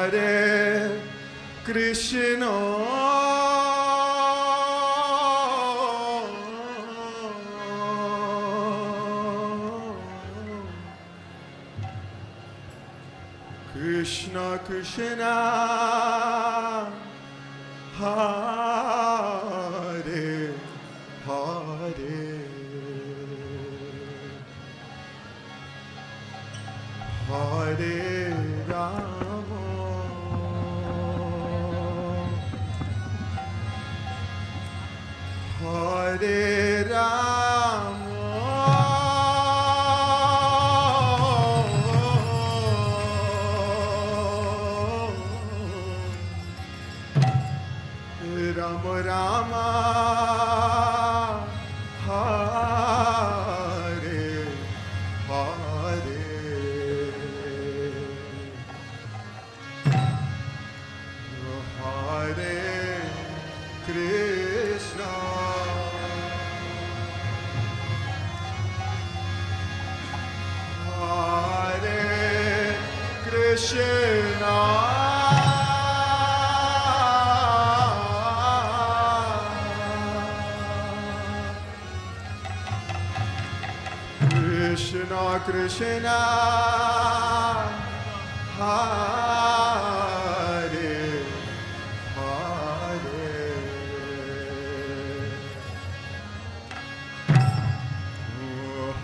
Hare Krishna, Krishna Krishna, Hare Hare, Hare Rama, Hare Rama, Rama Rama, Hare Hare, Hare Krishna, Hare Krishna, Krishna Krishna, Hare Hare,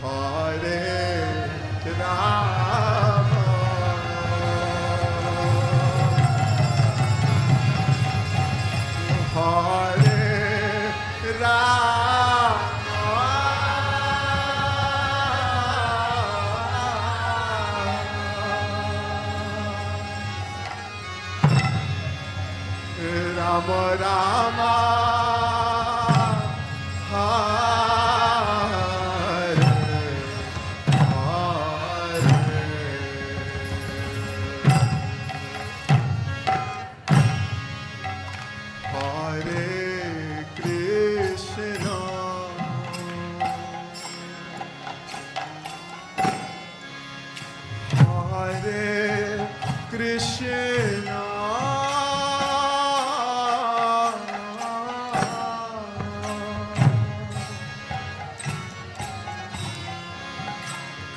Hare Rama, Hare Rama, Rama, Hare Hare, Hare Krishna, Hare Krishna,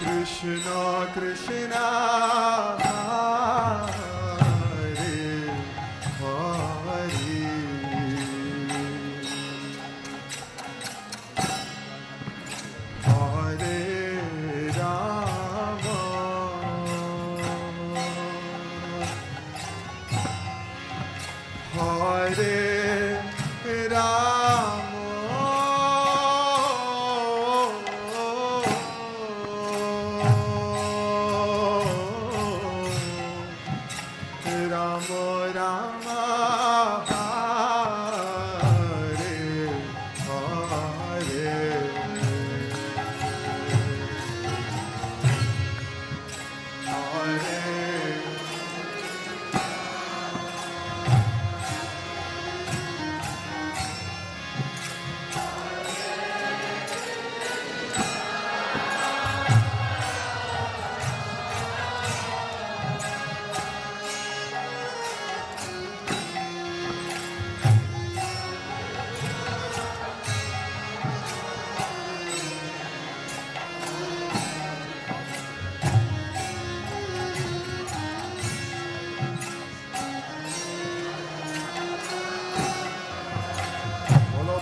Krishna Krishna, Hare Hare, Hare Rama, Hare Rama, Rama Rama, Hare Hare, Hare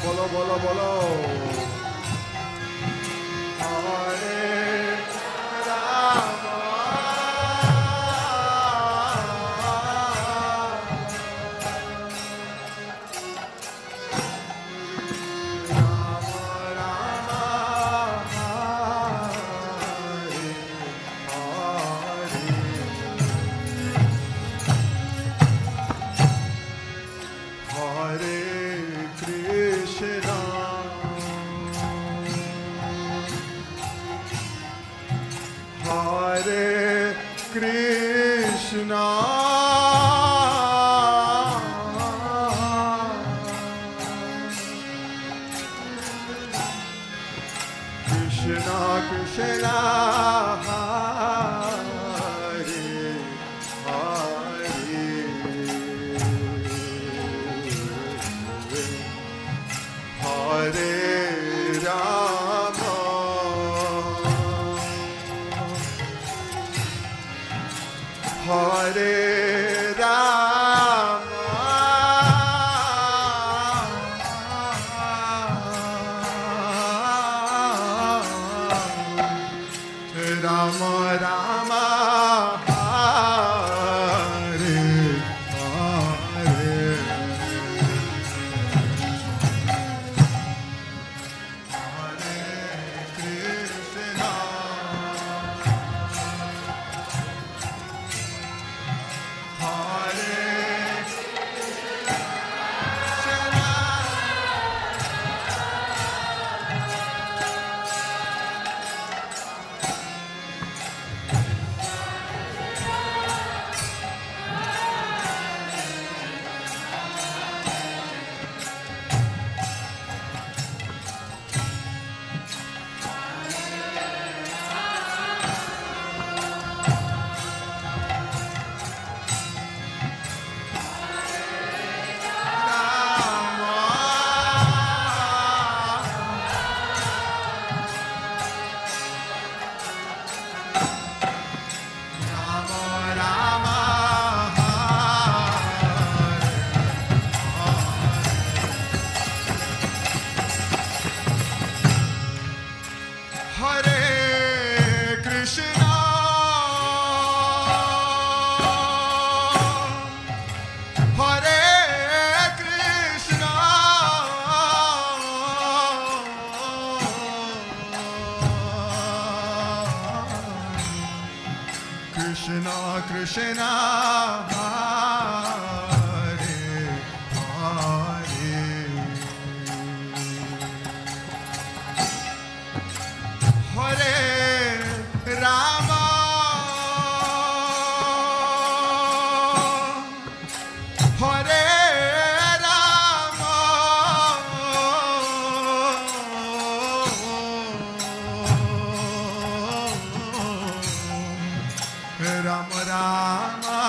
bolo bolo bolo, Hare Rama, Hare Krishna, Krishna Krishna, Hare Hare, Hare Rama, Hare Rama, Rama, Hare Hare, Hare Krishna, Hare Krishna Krishna, Hare Hare, Hare Rama, Hare Rama, Rama Rama,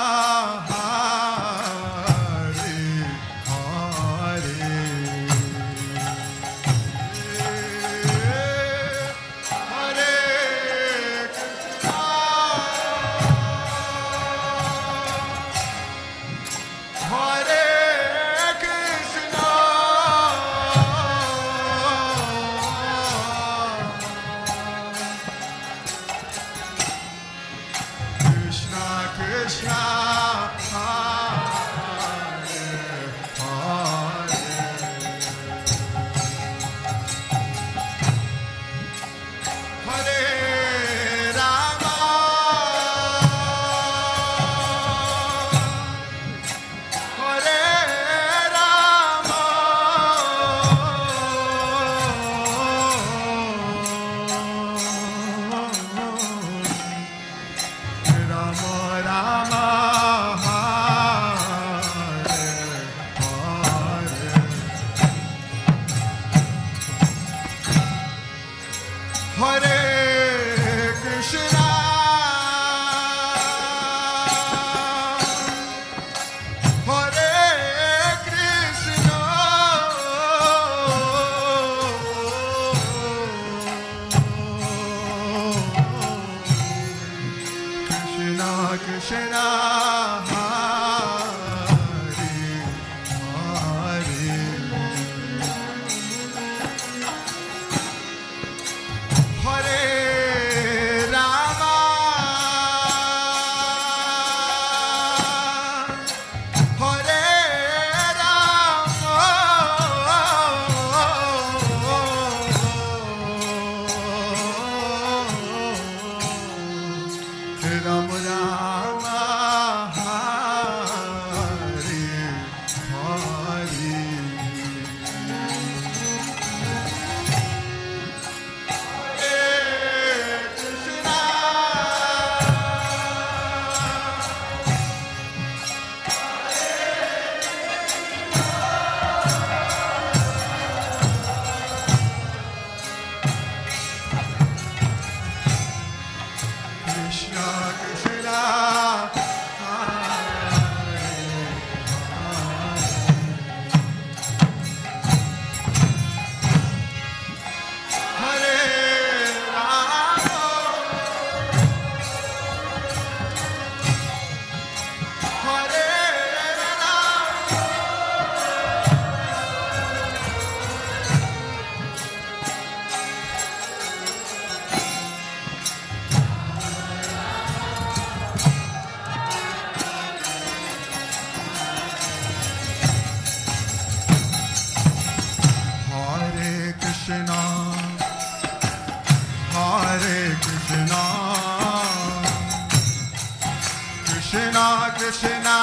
Krishna,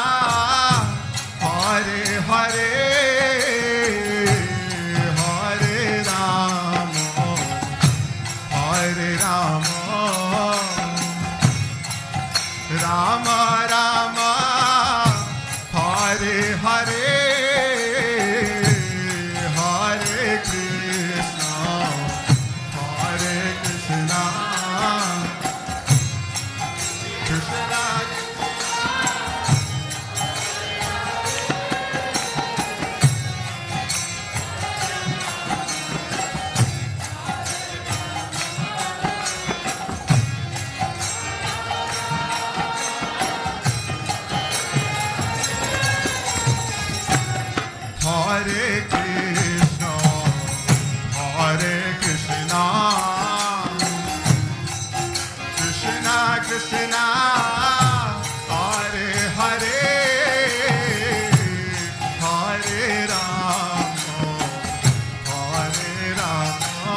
Hare Hare, Hare Rama, Hare Rama, Rama Rama, Hare Hare, Hare Krishna, Hare Krishna, Krishna. Hare Krishna, Hare Krishna, Krishna Krishna, Hare Hare, Hare Rama, Hare Rama,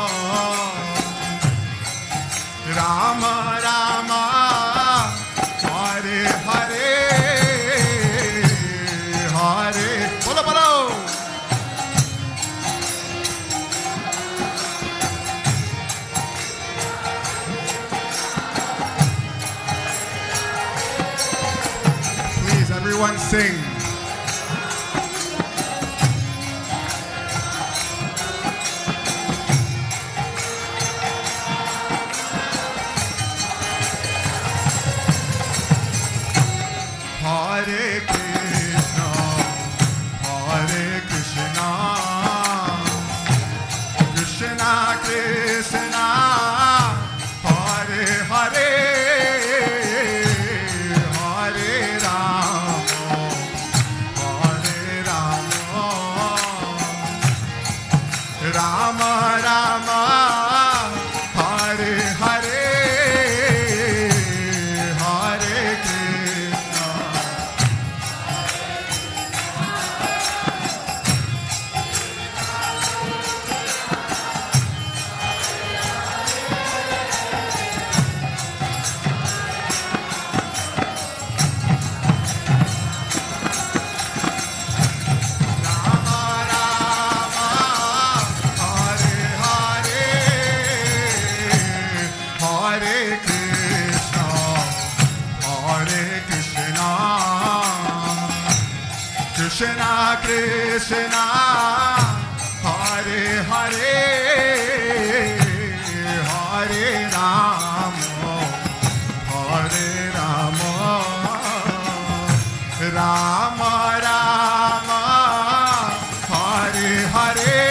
Rama Rama, Hare Hare, Hare. Bolo bolo. Everyone sing. Hare Krishna, Hare Krishna, Krishna Krishna, Hare Hare, Hare Rama, Hare Rama, Rama Rama, Hare Hare, Hare Krishna. Krishna Krishna, Hare Hare, Hare Rama, Hare Rama, Rama Rama, Hare Hare,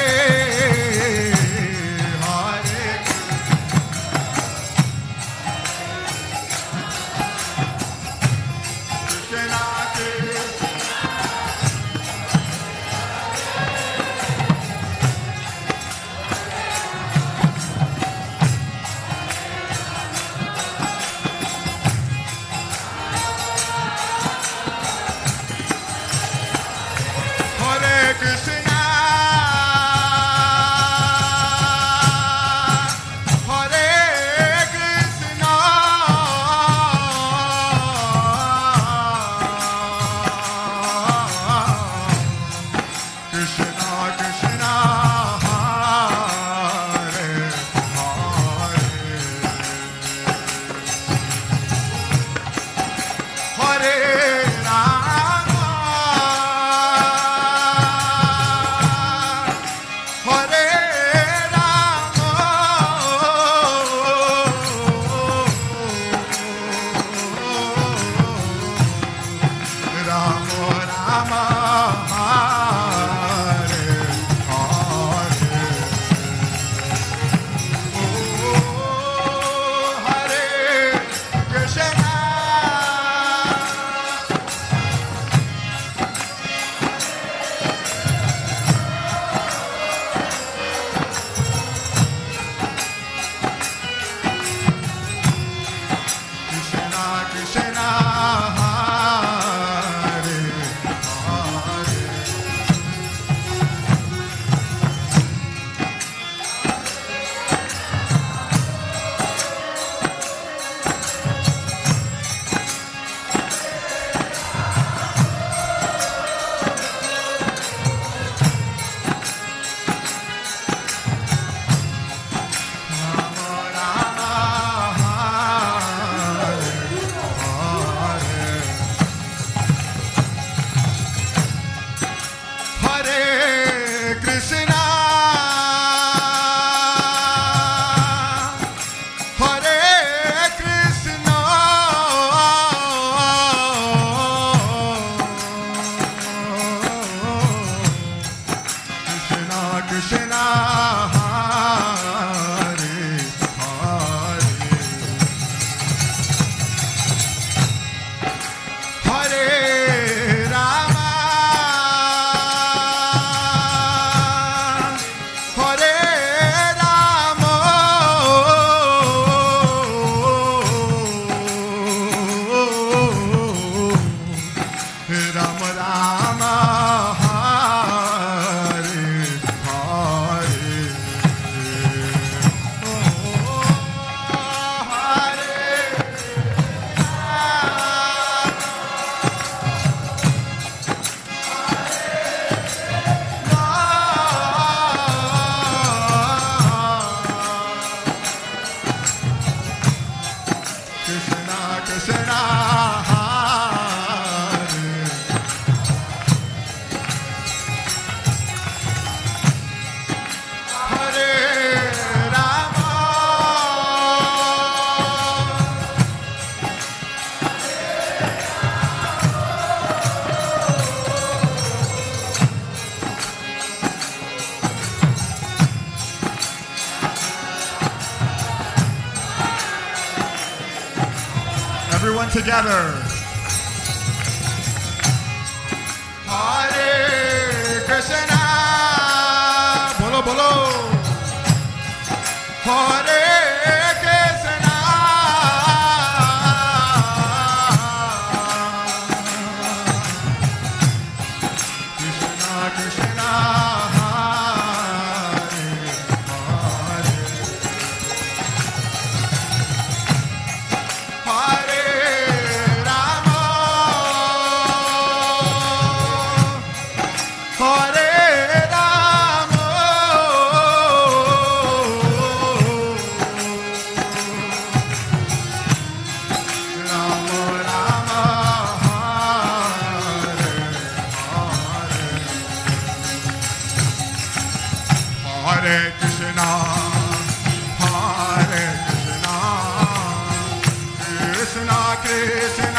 Hare Krishna Krishna. Krishna, Hare Krishna, Krishna Krishna, Hare Hare, Hare Rama, Hare Rama, Rama Rama, Hare Krishna, Hare Hare, Hare Rama, Hare Rama, Rama Rama, Hare Hare, oh, Hare Krishna, Krishna, Hare, Hare Rama, everyone together. Hare Krishna, bolo bolo. Hare Krishna, Krishna Krishna, Hare Hare, Hare Rama, Hare Rama, Rama Rama, Hare Hare, Hare Krishna, Hare Krishna, Krishna Krishna,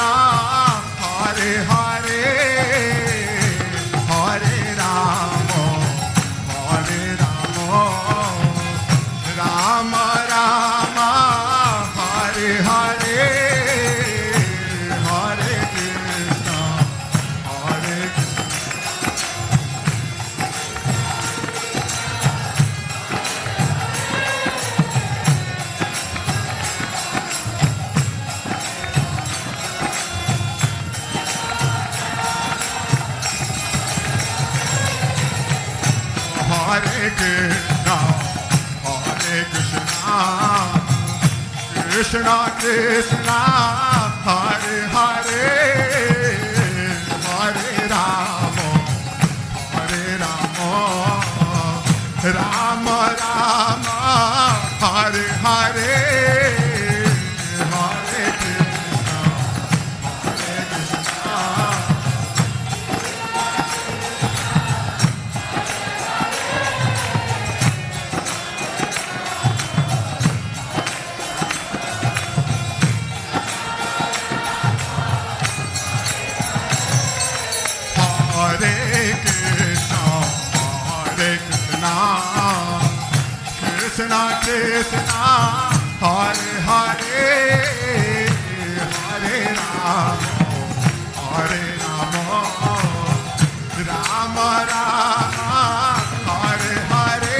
Hare Hare, Hare Rama, Hare Rama, Rama Rama, Hare Hare, Hare Krishna, Hare Krishna. Hare Krishna, Hare Krishna, Krishna Krishna, Hare Hare, Hare Rama, Hare Rama, Rama Rama, Hare Hare, Hare Krishna, Hare Krishna. Hare Krishna, Hare Krishna, Krishna Krishna, Hare Hare, Hare Rama, Hare Rama, Rama Rama, Hare Hare.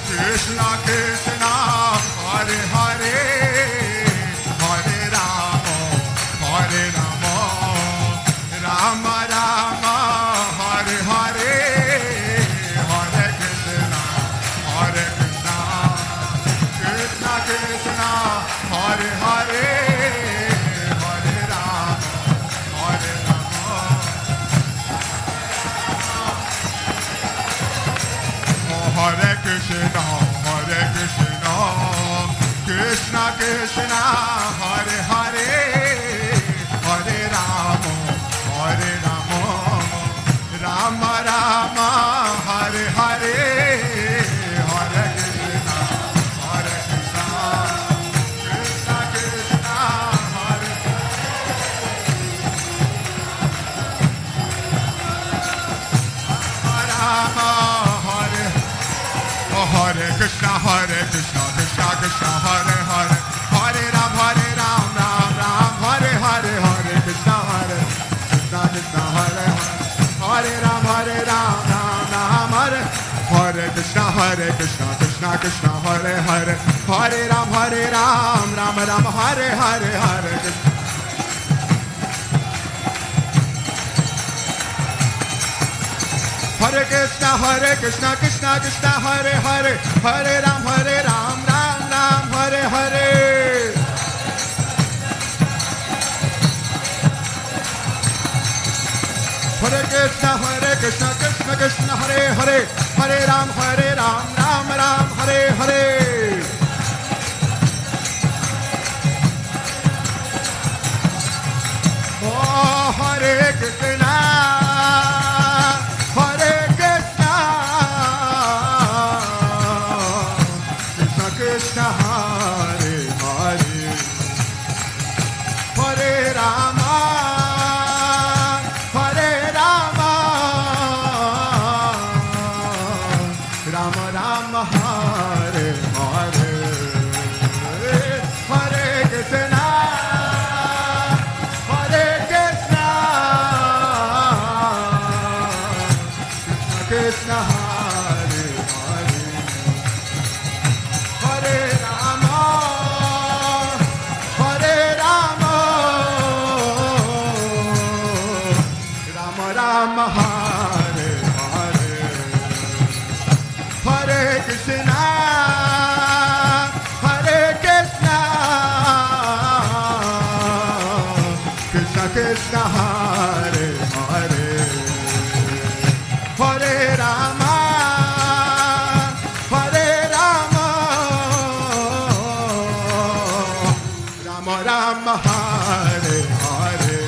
Krishna Krishna, Hare Hare, Hare Rama, Hare Rama, Rama Rama, Hare Hare, Hare Krishna, Hare Krishna, Krishna Krishna, Hare Hare, Hare Rama, Hare Rama. Hare Krishna, Hare Krishna, Krishna Krishna Hare Hare Hare Rama Rama Rama Hare Hare Hare Krishna Krishna Krishna Hare Rama Hare Hare Krishna Krishna Krishna Hare Hare Hare Ram Ram Ram Hare Hare Hare Krishna Krishna Hare Hare Hare Ram Ram Ram Hare Krishna Krishna Krishna Hare Hare Hare Ram Ram Ram Hare Hare Krishna Hare Krishna Krishna Krishna Hare Hare Hare Ram Ram Ram Hare Hare Hare Krishna Krishna Krishna Hare Hare Hare Ram Ram Ram Hare Hare Oh Hare Krishna Krishna Hare Hare Hare Rama Rama Rama Hare Hare Hare Krishna Krishna Hare Hare Hare Rama Rama Rama Hare Hare Hare Krishna Krishna Krishna Hare Hare Hare Rama Rama Rama Hare Hare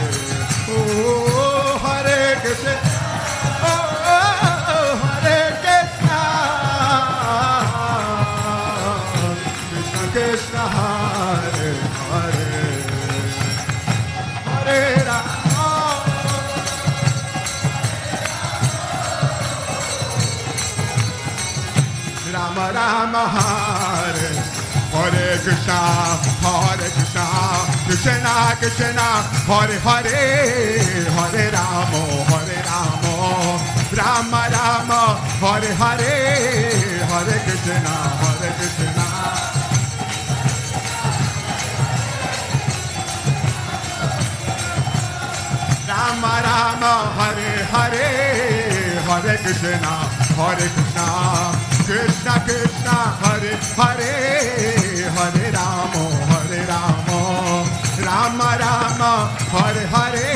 Oh Hare Krishna Hare Krishna Krishna Krishna Hare Hare Hare Rama Rama Rama Hare Hare Krishna Krishna Krishna Hare Hare Hare Rama Rama Rama Hare Hare Hare Krishna Rama Rama Hare Hare Hare Krishna Krishna Krishna Hare Hare Hare Rama Rama Rama Hare Hare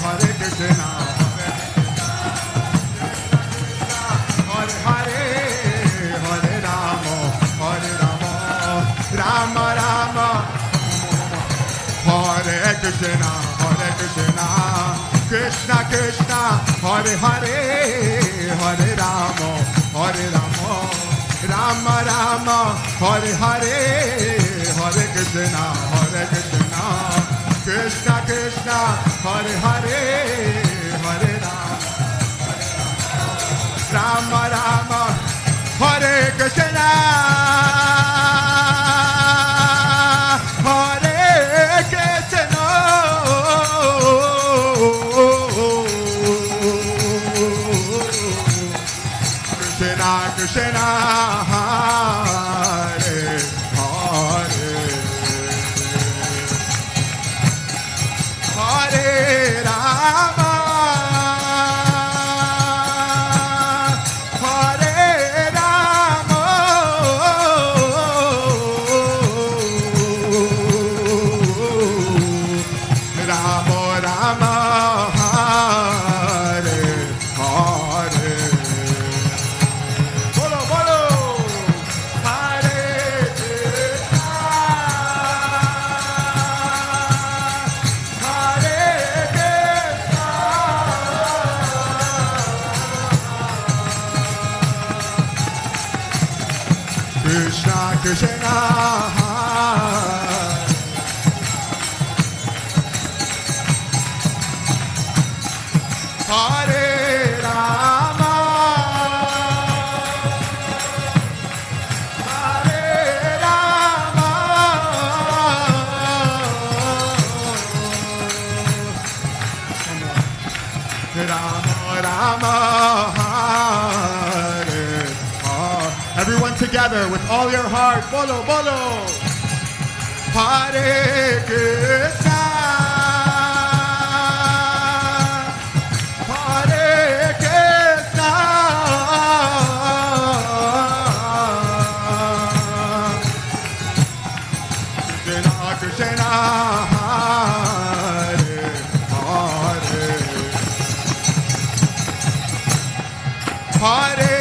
Hare Krishna Hare Hare Hare Rama Rama Rama Hare Krishna Krishna Krishna Hare Hare Hare Rama Rama Rama Hare Hare Hare Krishna Krishna Krishna Hare Hare Hare Rama Rama Hare Krishna Krishna Hare Hare Hare Rama Hare Hare Krishna, Hare Rama, Hare Rama, Rama Rama, Hare Hare. Everyone together with all your heart. Bolo, bolo. Hare Krishna. Hare Krishna. Krishna Krishna. Hare Hare. Hare